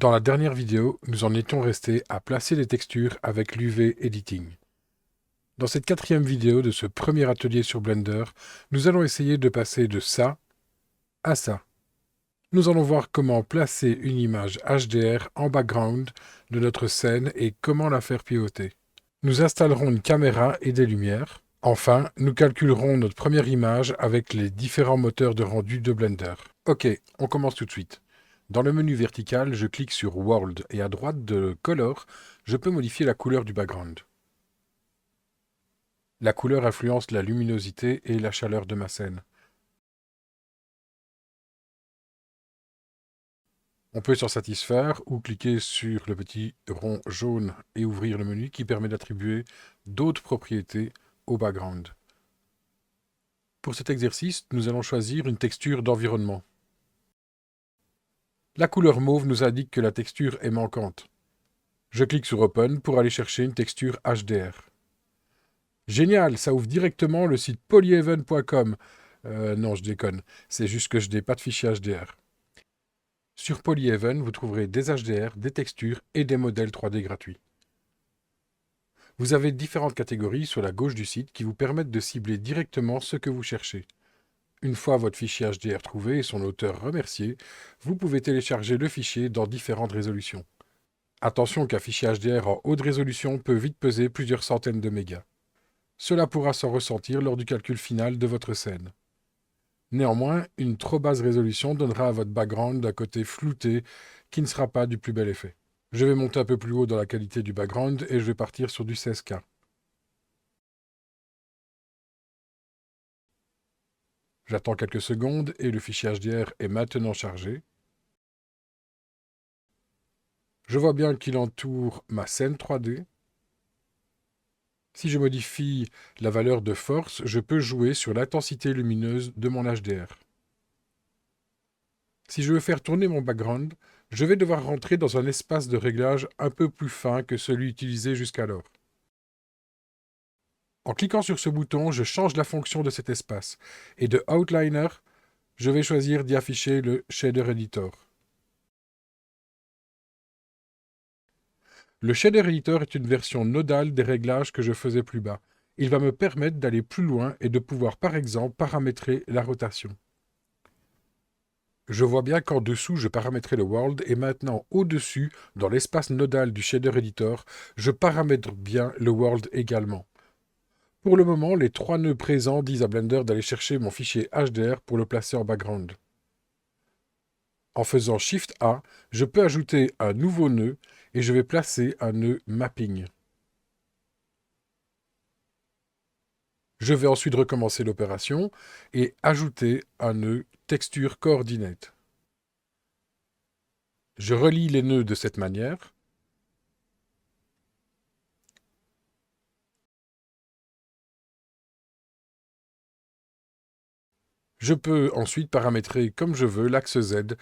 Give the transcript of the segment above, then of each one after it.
Dans la dernière vidéo, nous en étions restés à placer les textures avec l'UV Editing. Dans cette quatrième vidéo de ce premier atelier sur Blender, nous allons essayer de passer de ça à ça. Nous allons voir comment placer une image HDR en background de notre scène et comment la faire pivoter. Nous installerons une caméra et des lumières. Enfin, nous calculerons notre première image avec les différents moteurs de rendu de Blender. Ok, on commence tout de suite. Dans le menu vertical, je clique sur World et à droite de Color, je peux modifier la couleur du background. La couleur influence la luminosité et la chaleur de ma scène. On peut s'en satisfaire ou cliquer sur le petit rond jaune et ouvrir le menu qui permet d'attribuer d'autres propriétés au background. Pour cet exercice, nous allons choisir une texture d'environnement. La couleur mauve nous indique que la texture est manquante. Je clique sur Open pour aller chercher une texture HDR. Génial, ça ouvre directement le site polyhaven.com. Non, je déconne, c'est juste que je n'ai pas de fichier HDR. Sur Polyhaven, vous trouverez des HDR, des textures et des modèles 3D gratuits. Vous avez différentes catégories sur la gauche du site qui vous permettent de cibler directement ce que vous cherchez. Une fois votre fichier HDR trouvé et son auteur remercié, vous pouvez télécharger le fichier dans différentes résolutions. Attention qu'un fichier HDR en haute résolution peut vite peser plusieurs centaines de mégas. Cela pourra s'en ressentir lors du calcul final de votre scène. Néanmoins, une trop basse résolution donnera à votre background un côté flouté qui ne sera pas du plus bel effet. Je vais monter un peu plus haut dans la qualité du background et je vais partir sur du 16K. J'attends quelques secondes et le fichier HDR est maintenant chargé. Je vois bien qu'il entoure ma scène 3D. Si je modifie la valeur de force, je peux jouer sur l'intensité lumineuse de mon HDR. Si je veux faire tourner mon background, je vais devoir rentrer dans un espace de réglage un peu plus fin que celui utilisé jusqu'alors. En cliquant sur ce bouton, je change la fonction de cet espace. Et de Outliner, je vais choisir d'y afficher le Shader Editor. Le Shader Editor est une version nodale des réglages que je faisais plus bas. Il va me permettre d'aller plus loin et de pouvoir par exemple paramétrer la rotation. Je vois bien qu'en dessous, je paramétrais le World et maintenant au-dessus, dans l'espace nodal du Shader Editor, je paramètre bien le World également. Pour le moment, les trois nœuds présents disent à Blender d'aller chercher mon fichier HDR pour le placer en background. En faisant Shift A, je peux ajouter un nouveau nœud et je vais placer un nœud Mapping. Je vais ensuite recommencer l'opération et ajouter un nœud Texture Coordinate. Je relie les nœuds de cette manière. Je peux ensuite paramétrer comme je veux l'axe Z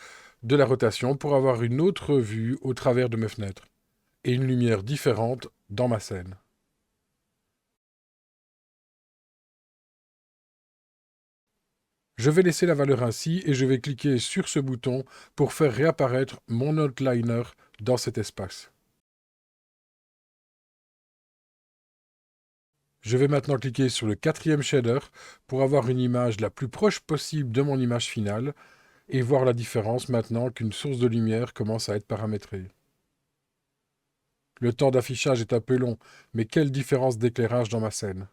de la rotation pour avoir une autre vue au travers de mes fenêtres et une lumière différente dans ma scène. Je vais laisser la valeur ainsi et je vais cliquer sur ce bouton pour faire réapparaître mon outliner dans cet espace. Je vais maintenant cliquer sur le quatrième shader pour avoir une image la plus proche possible de mon image finale et voir la différence maintenant qu'une source de lumière commence à être paramétrée. Le temps d'affichage est un peu long, mais quelle différence d'éclairage dans ma scène.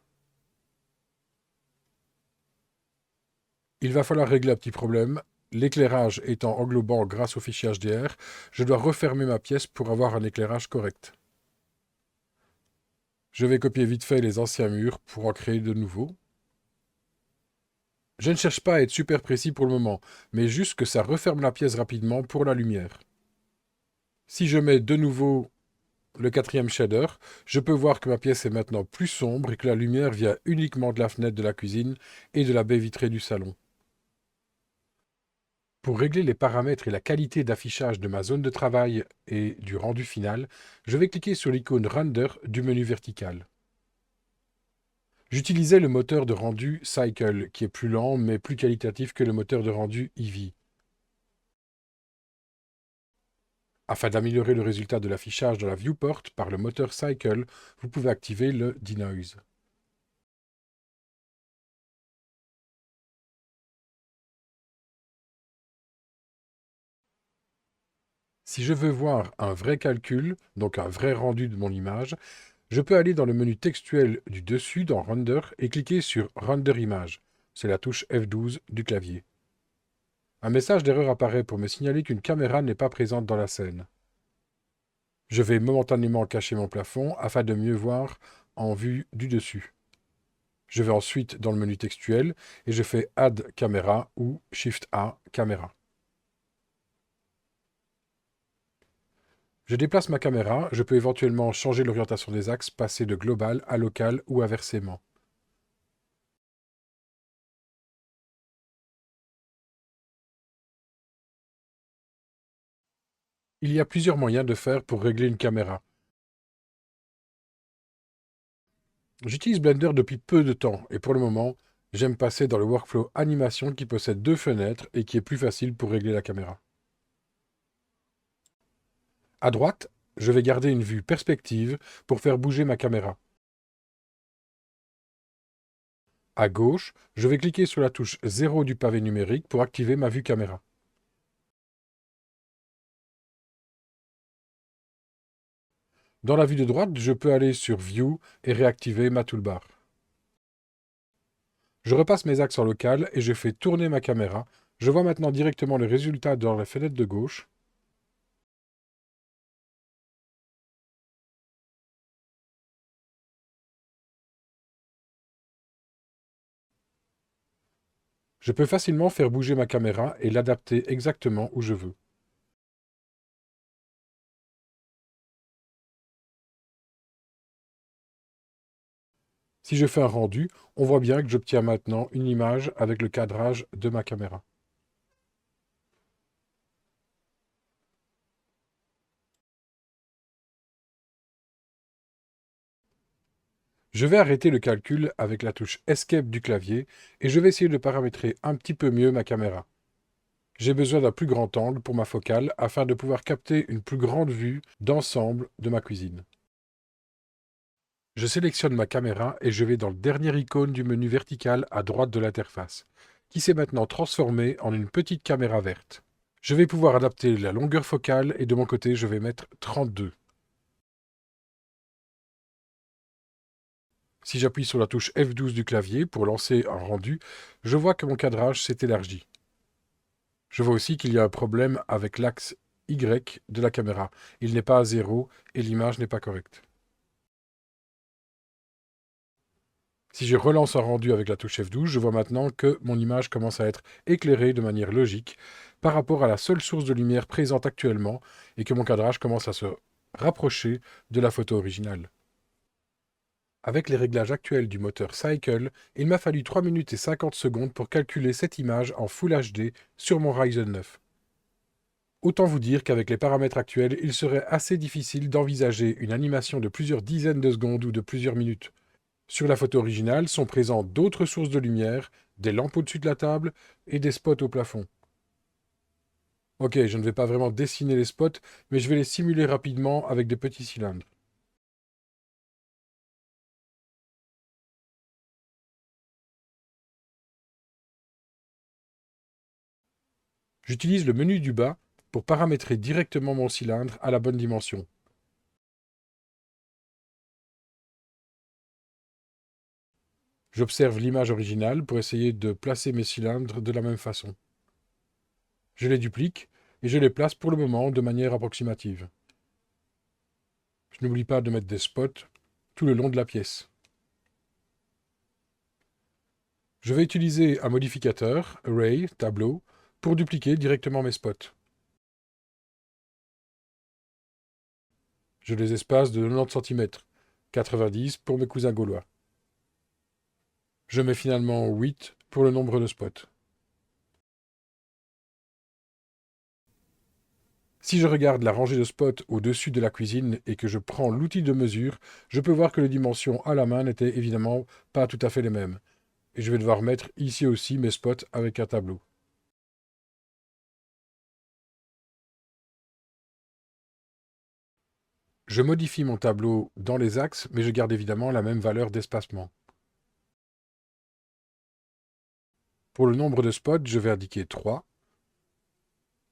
Il va falloir régler un petit problème. L'éclairage étant englobant grâce au fichier HDR, je dois refermer ma pièce pour avoir un éclairage correct. Je vais copier vite fait les anciens murs pour en créer de nouveaux. Je ne cherche pas à être super précis pour le moment, mais juste que ça referme la pièce rapidement pour la lumière. Si je mets de nouveau le quatrième shader, je peux voir que ma pièce est maintenant plus sombre et que la lumière vient uniquement de la fenêtre de la cuisine et de la baie vitrée du salon. Pour régler les paramètres et la qualité d'affichage de ma zone de travail et du rendu final, je vais cliquer sur l'icône Render du menu vertical. J'utilisais le moteur de rendu Cycle, qui est plus lent mais plus qualitatif que le moteur de rendu Eevee. Afin d'améliorer le résultat de l'affichage de la viewport par le moteur Cycle, vous pouvez activer le Denoise. Si je veux voir un vrai calcul, donc un vrai rendu de mon image, je peux aller dans le menu textuel du dessus dans Render et cliquer sur Render Image. C'est la touche F12 du clavier. Un message d'erreur apparaît pour me signaler qu'une caméra n'est pas présente dans la scène. Je vais momentanément cacher mon plafond afin de mieux voir en vue du dessus. Je vais ensuite dans le menu textuel et je fais Add Camera ou Shift A Caméra. Je déplace ma caméra, je peux éventuellement changer l'orientation des axes, passer de global à local ou inversement. Il y a plusieurs moyens de faire pour régler une caméra. J'utilise Blender depuis peu de temps et pour le moment, j'aime passer dans le workflow animation qui possède deux fenêtres et qui est plus facile pour régler la caméra. À droite, je vais garder une vue perspective pour faire bouger ma caméra. À gauche, je vais cliquer sur la touche 0 du pavé numérique pour activer ma vue caméra. Dans la vue de droite, je peux aller sur View et réactiver ma toolbar. Je repasse mes axes en local et je fais tourner ma caméra. Je vois maintenant directement le résultat dans la fenêtre de gauche. Je peux facilement faire bouger ma caméra et l'adapter exactement où je veux. Si je fais un rendu, on voit bien que j'obtiens maintenant une image avec le cadrage de ma caméra. Je vais arrêter le calcul avec la touche Escape du clavier et je vais essayer de paramétrer un petit peu mieux ma caméra. J'ai besoin d'un plus grand angle pour ma focale afin de pouvoir capter une plus grande vue d'ensemble de ma cuisine. Je sélectionne ma caméra et je vais dans le dernier icône du menu vertical à droite de l'interface, qui s'est maintenant transformé en une petite caméra verte. Je vais pouvoir adapter la longueur focale et de mon côté, je vais mettre 32. Si j'appuie sur la touche F12 du clavier pour lancer un rendu, je vois que mon cadrage s'est élargi. Je vois aussi qu'il y a un problème avec l'axe Y de la caméra. Il n'est pas à 0 et l'image n'est pas correcte. Si je relance un rendu avec la touche F12, je vois maintenant que mon image commence à être éclairée de manière logique par rapport à la seule source de lumière présente actuellement et que mon cadrage commence à se rapprocher de la photo originale. Avec les réglages actuels du moteur Cycle, il m'a fallu 3 minutes et 50 secondes pour calculer cette image en Full HD sur mon Ryzen 9. Autant vous dire qu'avec les paramètres actuels, il serait assez difficile d'envisager une animation de plusieurs dizaines de secondes ou de plusieurs minutes. Sur la photo originale sont présents d'autres sources de lumière, des lampes au-dessus de la table et des spots au plafond. Ok, je ne vais pas vraiment dessiner les spots, mais je vais les simuler rapidement avec des petits cylindres. J'utilise le menu du bas pour paramétrer directement mon cylindre à la bonne dimension. J'observe l'image originale pour essayer de placer mes cylindres de la même façon. Je les duplique et je les place pour le moment de manière approximative. Je n'oublie pas de mettre des spots tout le long de la pièce. Je vais utiliser un modificateur, Array, tableau, pour dupliquer directement mes spots. Je les espace de 90 cm, 90 pour mes cousins gaulois. Je mets finalement 8 pour le nombre de spots. Si je regarde la rangée de spots au-dessus de la cuisine et que je prends l'outil de mesure, je peux voir que les dimensions à la main n'étaient évidemment pas tout à fait les mêmes. Et je vais devoir mettre ici aussi mes spots avec un tableau. Je modifie mon tableau dans les axes, mais je garde évidemment la même valeur d'espacement. Pour le nombre de spots, je vais indiquer 3.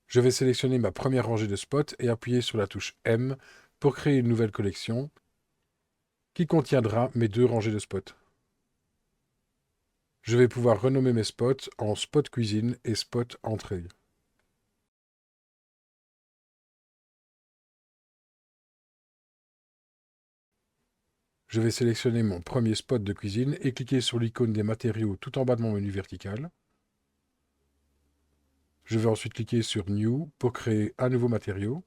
Je vais sélectionner ma première rangée de spots et appuyer sur la touche M pour créer une nouvelle collection qui contiendra mes 2 rangées de spots. Je vais pouvoir renommer mes spots en spot cuisine et spot entrée. Je vais sélectionner mon premier spot de cuisine et cliquer sur l'icône des matériaux tout en bas de mon menu vertical. Je vais ensuite cliquer sur New pour créer un nouveau matériau.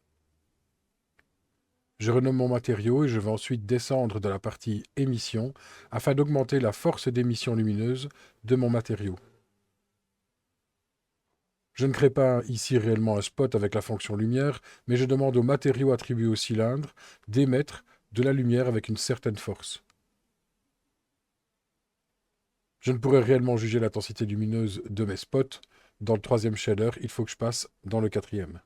Je renomme mon matériau et je vais ensuite descendre dans la partie émission afin d'augmenter la force d'émission lumineuse de mon matériau. Je ne crée pas ici réellement un spot avec la fonction lumière, mais je demande au matériau attribué au cylindre d'émettre de la lumière avec une certaine force. Je ne pourrais réellement juger l'intensité lumineuse de mes spots. Dans le 3e shader, il faut que je passe dans le 4e.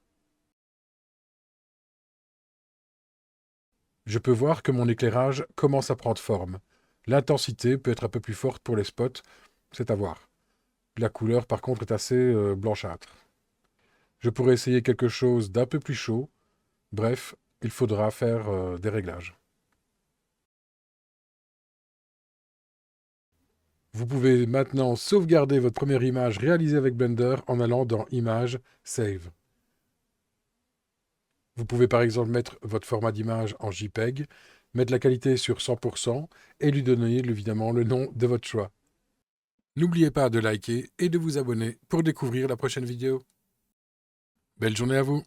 Je peux voir que mon éclairage commence à prendre forme. L'intensité peut être un peu plus forte pour les spots, c'est à voir. La couleur, par contre, est assez blanchâtre. Je pourrais essayer quelque chose d'un peu plus chaud. Bref, il faudra faire des réglages. Vous pouvez maintenant sauvegarder votre première image réalisée avec Blender en allant dans Image, Save. Vous pouvez par exemple mettre votre format d'image en JPEG, mettre la qualité sur 100% et lui donner évidemment le nom de votre choix. N'oubliez pas de liker et de vous abonner pour découvrir la prochaine vidéo. Belle journée à vous!